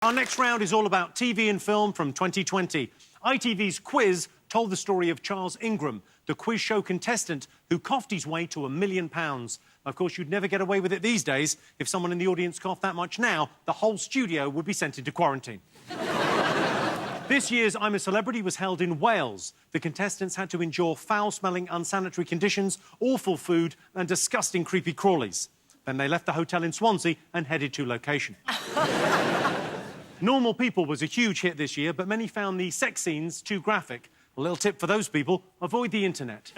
Our next round is all about TV and film from 2020. ITV's Quiz told the story of Charles Ingram, the quiz show contestant who coughed his way to £1 million. Of course, you'd never get away with it these days. If someone in the audience coughed that much now, the whole studio would be sent into quarantine. This year's I'm a Celebrity was held in Wales. The contestants had to endure foul-smelling, unsanitary conditions, awful food and disgusting creepy crawlies. Then they left the hotel in Swansea and headed to location. Normal People was a huge hit this year, but many found the sex scenes too graphic. A little tip for those people, avoid the internet.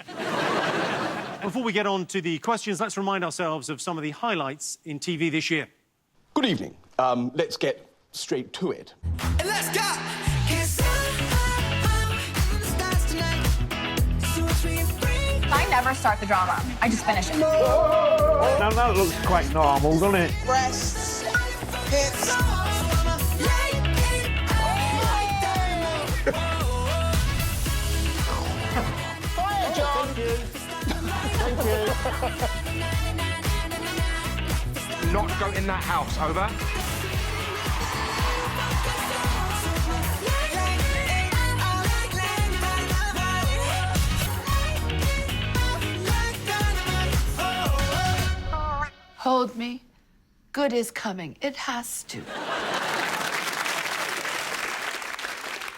Before we get on to the questions, let's remind ourselves of some of the highlights in TV this year. Good evening. Let's get straight to it. Let's go! I never start the drama. I just finish it. Now that looks quite normal, doesn't it? Breasts, hips. Fire, John! Thank you. Not go in that house, over. Hold me. Good is coming. It has to.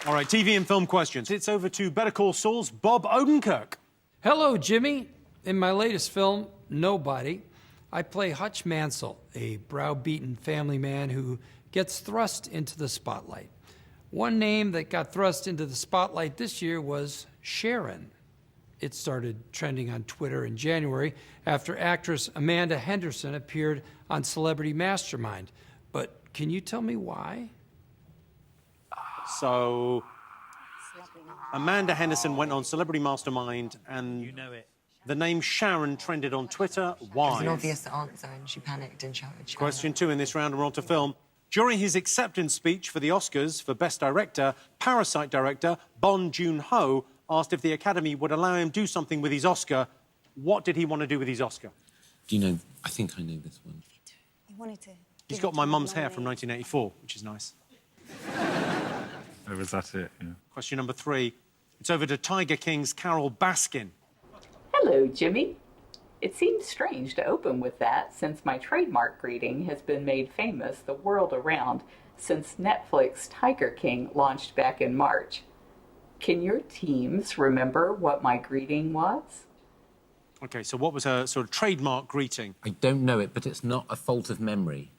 All right, TV and film questions. It's over to Better Call Saul's Bob Odenkirk. Hello, Jimmy. In my latest film, Nobody, I play Hutch Mansell, a browbeaten family man who gets thrust into the spotlight. One name that got thrust into the spotlight this year was Sharon. It started trending on Twitter in January after actress Amanda Henderson appeared on Celebrity Mastermind. But can you tell me why? So, Amanda Henderson went on Celebrity Mastermind and... You know it. The name Sharon trended on Twitter. Why? It was an obvious answer and she panicked and shouted Sharon. Question 2 in this round, and we're on to film. During his acceptance speech for the Oscars for Best Director, Parasite director Bong Joon-ho asked if the Academy would allow him do something with his Oscar. What did he want to do with his Oscar? Do you know, I think I know this one. He wanted to. He's got my mum's hair from 1984, which is nice. Oh, was that it? Yeah. Question number 3. It's over to Tiger King's Carol Baskin. Hello, Jimmy. It seems strange to open with that since my trademark greeting has been made famous the world around since Netflix Tiger King launched back in March. Can your teams remember what my greeting was? OK, so what was her sort of trademark greeting? I don't know it, but it's not a fault of memory.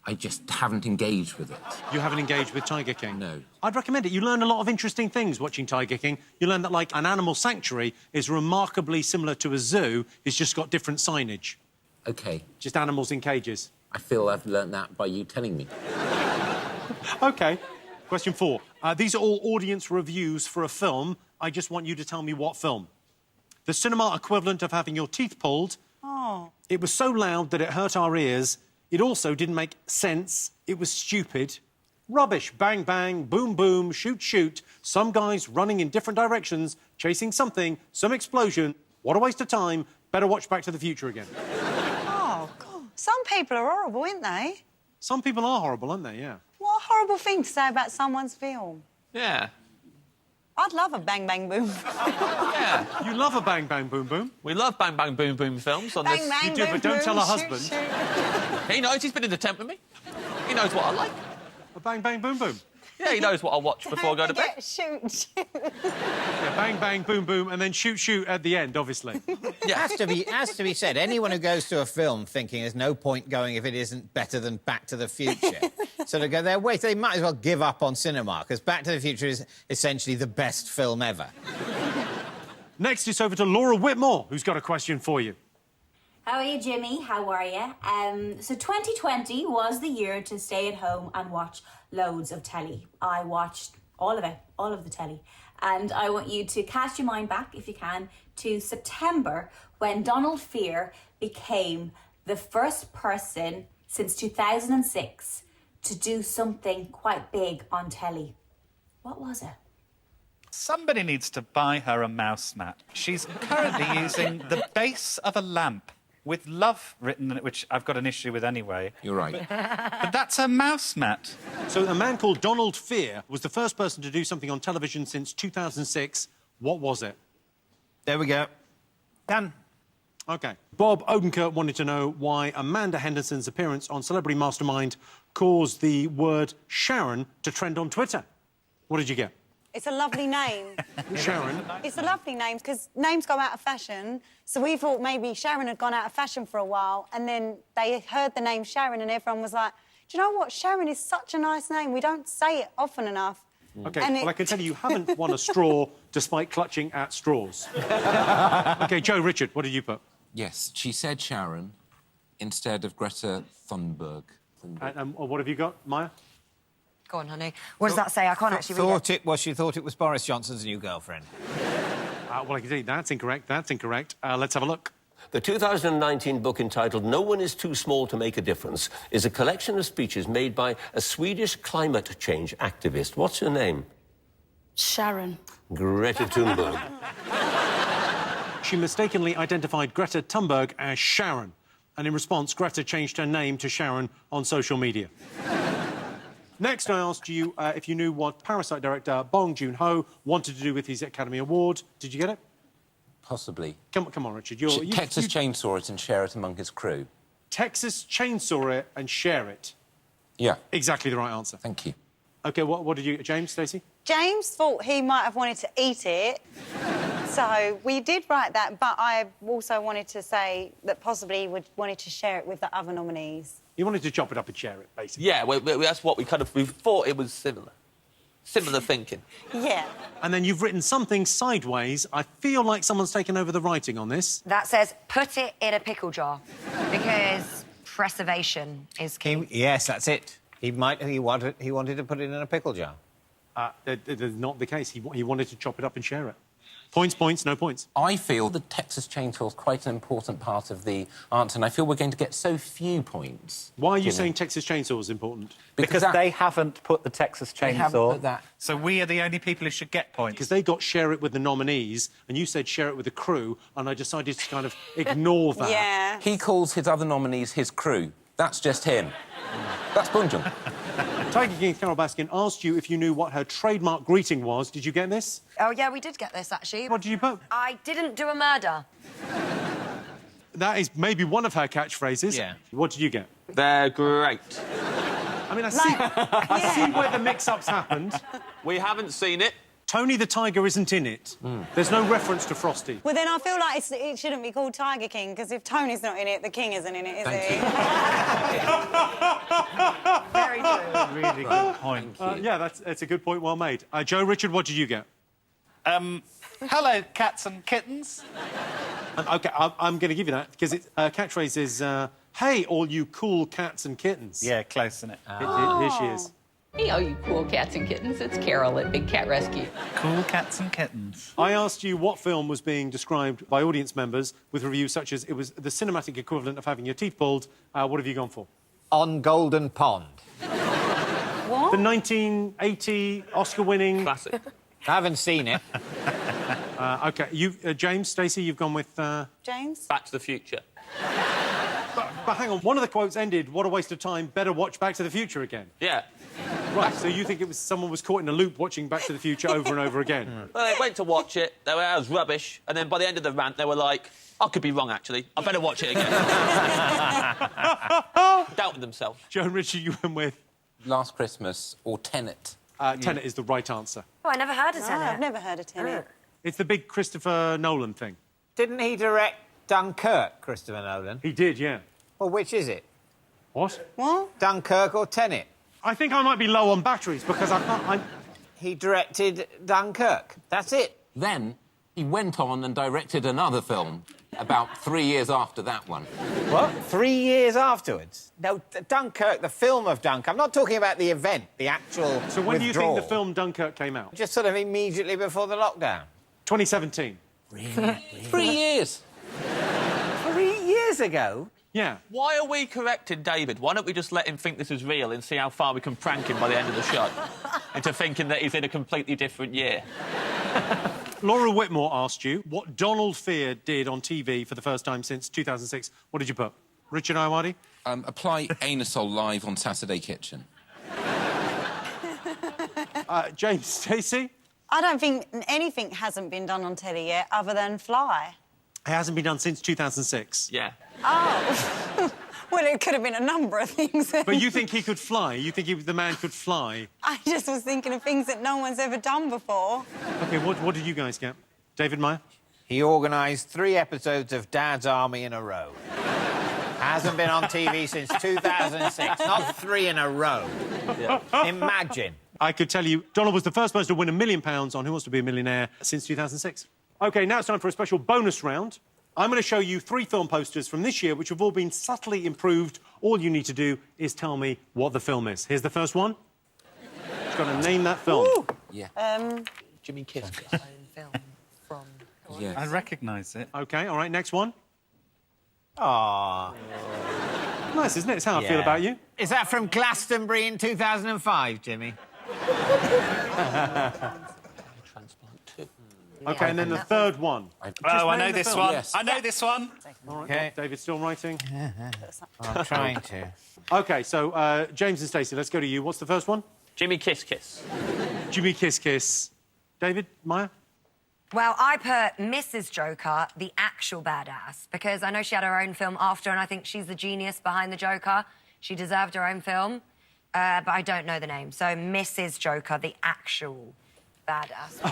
I just haven't engaged with it. You haven't engaged with Tiger King? No. I'd recommend it. You learn a lot of interesting things watching Tiger King. You learn that, like, an animal sanctuary is remarkably similar to a zoo. It's just got different signage. OK. Just animals in cages. I feel I've learnt that by you telling me. OK. Question 4. These are all audience reviews for a film. I just want you to tell me what film. The cinema equivalent of having your teeth pulled. Oh. It was so loud that it hurt our ears. It also didn't make sense. It was stupid. Rubbish. Bang, bang, boom, boom, shoot, shoot. Some guys running in different directions, chasing something, some explosion. What a waste of time. Better watch Back to the Future again. Oh, God. Some people are horrible, aren't they? Some people are horrible, aren't they? Yeah. What a horrible thing to say about someone's film. Yeah. I'd love a Bang Bang Boom. Yeah. You love a Bang, bang, boom, boom. We love Bang Bang Boom Boom films on Bang, this. bang, You do, boom, but don't boom, tell her shoot, husband. shoot. He knows, he's been in the tent with me. He knows what I like. A Bang, bang, boom, boom. Yeah, he knows what I'll watch before I go to bed. Shoot, shoot. Yeah, bang, bang, boom, boom, and then shoot, shoot at the end, obviously. Yeah. Has to be said, anyone who goes to a film thinking there's no point going if it isn't better than Back to the Future, sort of go their way. They might as well give up on cinema, because Back to the Future is essentially the best film ever. Next, it's over to Laura Whitmore, who's got a question for you. How are you, Jimmy? How are you? So 2020 was the year to stay at home and watch loads of telly. I watched all of it, all of the telly. And I want you to cast your mind back, if you can, to September, when Donald Fear became the first person since 2006 to do something quite big on telly. What was it? Somebody needs to buy her a mouse mat. She's currently using the base of a lamp with love written in it, which I've got an issue with anyway. You're right. But that's a mouse mat. So a man called Donald Fear was the first person to do something on television since 2006. What was it? There we go. Done. OK. Bob Odenkirk wanted to know why Amanda Henderson's appearance on Celebrity Mastermind caused the word Sharon to trend on Twitter. What did you get? It's a lovely name. Sharon. It's a lovely name because names go out of fashion. So we thought maybe Sharon had gone out of fashion for a while, and then they heard the name Sharon, and everyone was like, "Do you know what? Sharon is such a nice name. We don't say it often enough." OK, well, I can tell you haven't won a straw despite clutching at straws. OK, Joe, Richard, what did you put? Yes, she said Sharon instead of Greta Thunberg. And what have you got, Maya? Go on, honey. What does that say? I can't actually read it. She thought it was Boris Johnson's new girlfriend. Well, I can see that's incorrect. That's incorrect. Let's have a look. The 2019 book entitled No One Is Too Small to Make a Difference is a collection of speeches made by a Swedish climate change activist. What's her name? Sharon. Greta Thunberg. She mistakenly identified Greta Thunberg as Sharon. And in response, Greta changed her name to Sharon on social media. Next, I asked you if you knew what Parasite director Bong Joon-ho wanted to do with his Academy Award. Did you get it? Possibly. Come on, Richard. Texas chainsaw it and share it among his crew. Texas chainsaw it and share it. Yeah. Exactly the right answer. Thank you. OK, what did you get, James, Stacey? James thought he might have wanted to eat it. So we did write that, but I also wanted to say that possibly we wanted to share it with the other nominees. You wanted to chop it up and share it, basically. Yeah, that's what we thought it was similar. Similar thinking. Yeah. And then you've written something sideways. I feel like someone's taken over the writing on this. That says, put it in a pickle jar, because preservation is key. Yes, that's it. He wanted to put it in a pickle jar. That is not the case. He wanted to chop it up and share it. Points, no points. I feel the Texas chainsaw is quite an important part of the answer, and I feel we're going to get so few points. Why are you saying Texas chainsaw is important? Because they haven't put the Texas chainsaw. They haven't put that. So we are the only people who should get points. Because they got share it with the nominees, and you said share it with the crew, and I decided to kind of ignore that. Yeah. He calls his other nominees his crew. That's just him. That's Bunjum. Tiger King Carol Baskin asked you if you knew what her trademark greeting was. Did you get this? Oh, yeah, we did get this, actually. What did you put? I didn't do a murder. That is maybe one of her catchphrases. Yeah. What did you get? They're great. I mean, I see where the mix-ups happened. We haven't seen it. Tony the Tiger isn't in it. There's no reference to Frosty. Well, then I feel like it shouldn't be called Tiger King, because if Tony's not in it, the king isn't in it, is he? Very true. Really good point. Yeah, that's a good point, well made. Joe, Richard, what did you get? Hello, cats and kittens. OK, I'm going to give you that, because catchphrase is, hey, all you cool cats and kittens. Yeah, close, isn't it? Here she is. Hey, all you cool cats and kittens. It's Carol at Big Cat Rescue. Cool cats and kittens. I asked you what film was being described by audience members with reviews such as it was the cinematic equivalent of having your teeth pulled. What have you gone for? On Golden Pond. What? The 1980 Oscar-winning... Classic. I haven't seen it. OK, James, Stacey, you've gone with... James? Back to the Future. But hang on, one of the quotes ended, what a waste of time, better watch Back to the Future again. Yeah. Right, so you think it was someone was caught in a loop watching Back to the Future over and over again? Well, they went to watch it, they were, that was rubbish, and then by the end of the rant, they were like, I could be wrong, actually. I better watch it again. Doubted themselves. Joe and Richard, you went with? Last Christmas or Tenet. Tenet is the right answer. Oh, I never heard of Tenet. I've never heard of Tenet. It's the big Christopher Nolan thing. Didn't he direct Dunkirk, Christopher Nolan? He did, yeah. Well, which is it? What? What? Dunkirk or Tenet? I think I might be low on batteries because I can't... He directed Dunkirk. That's it. Then he went on and directed another film about 3 years after that one. What? 3 years afterwards? No, Dunkirk, the film of Dunkirk. I'm not talking about the event, the actual So when do you think withdrawal. the film Dunkirk came out? Just sort of immediately before the lockdown. 2017. Really? 3 years. 3 years ago? Yeah. Why are we correcting David? Why don't we just let him think this is real and see how far we can prank him by the end of the show into thinking that he's in a completely different year? Laura Whitmore asked you what Donald Fear did on TV for the first time since 2006. What did you put? Richard Iowadi? Apply anusol live on Saturday Kitchen. James Stacey? I don't think anything hasn't been done on telly yet other than Fly. It hasn't been done since 2006. Yeah. Oh. Well, it could have been a number of things. But you think he could fly? You think the man could fly? I just was thinking of things that no one's ever done before. OK, what did you guys get? David Meyer? He organised 3 episodes of Dad's Army in a row. Hasn't been on TV since 2006. Not 3 in a row. Yeah. Imagine. I could tell you, Donald was the first person to win £1 million on Who Wants to Be a Millionaire since 2006. OK, now it's time for a special bonus round. I'm going to show you 3 film posters from this year which have all been subtly improved. All you need to do is tell me what the film is. Here's the first one. You've got to name that film. Ooh. Yeah. Jimmy Kiss. Film from... Yes. I recognise it. OK, all right, next one. Aww. Nice, isn't it? It's how I feel about you. Is that from Glastonbury in 2005, Jimmy? OK, and then the third one. I know this one. Yes. I know this one. All right, OK. David's still writing. I'm trying to. OK, so James and Stacey, let's go to you. What's the first one? Jimmy Kiss Kiss. Jimmy Kiss Kiss. David, Maya? Well, I put Mrs. Joker, the actual badass, because I know she had her own film after, and I think she's the genius behind the Joker. She deserved her own film, but I don't know the name. So Mrs. Joker, the actual badass.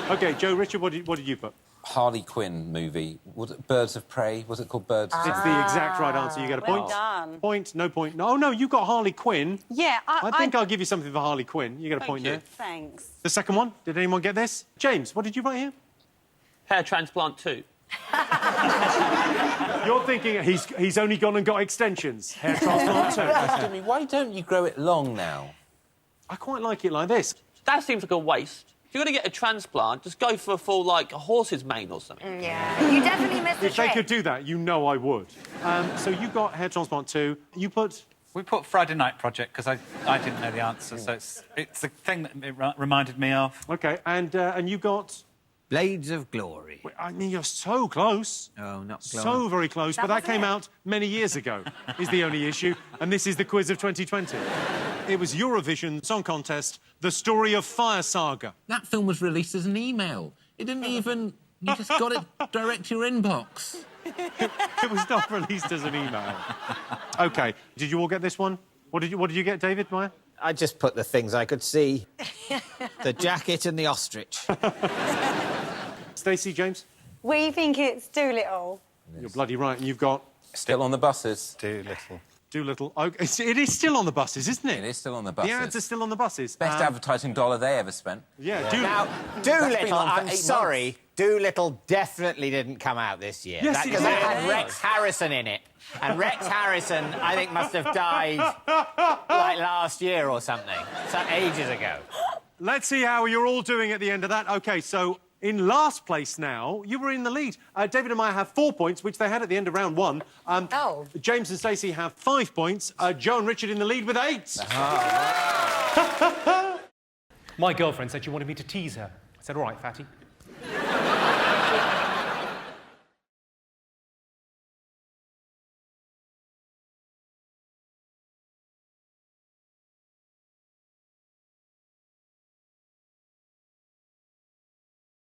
OK, Joe, Richard, what did you put? Harley Quinn movie. Was it Birds of Prey? Was it called Birds of Prey? It's the exact right answer. You get a point. Well done. Point, no point. No, you got Harley Quinn. Yeah, I think I'll give you something for Harley Quinn. You get a point there. Thanks. The second one, did anyone get this? James, what did you write here? Hair transplant 2. You're thinking he's only gone and got extensions. Hair transplant 2. Jimmy, why don't you grow it long now? I quite like it like this. That seems like a waste. If you're going to get a transplant, just go for a full, like, a horse's mane or something. Yeah, you definitely missed the If they trick. could do that, you know I would. So you got hair transplant 2. You put... We put Friday Night Project because I didn't know the answer, so it's the thing that it reminded me of. OK, and you got... Blades of Glory. I mean, you're so close. Oh, not close. So very close, but that came out many years ago, is the only issue. And this is the quiz of 2020. It was Eurovision Song Contest, The Story of Fire Saga. That film was released as an email. It didn't even... You just got it direct to your inbox. It was not released as an email. OK, did you all get this one? What did you get, David, Maya? I just put the things I could see. The jacket and the ostrich. Stacey, James? We think it's Doolittle. You're bloody right, and you've got... Still on the buses. Doolittle. Doolittle. Oh, it is still on the buses, isn't it? It is still on the buses. The ads are still on the buses. Best advertising dollar they ever spent. Yeah, Now, Doolittle, I'm sorry, Doolittle definitely didn't come out this year. Yes, it Because did. that had Rex Harrison in it. And Rex Harrison, I think, must have died, like, last year or something. Ages ago. Let's see how you're all doing at the end of that. OK, so in last place now, you were in the lead. David and Maya have 4 points, which they had at the end of round 1. James and Stacey have 5 points. Joe and Richard in the lead with 8. My girlfriend said she wanted me to tease her. I said, all right, fatty.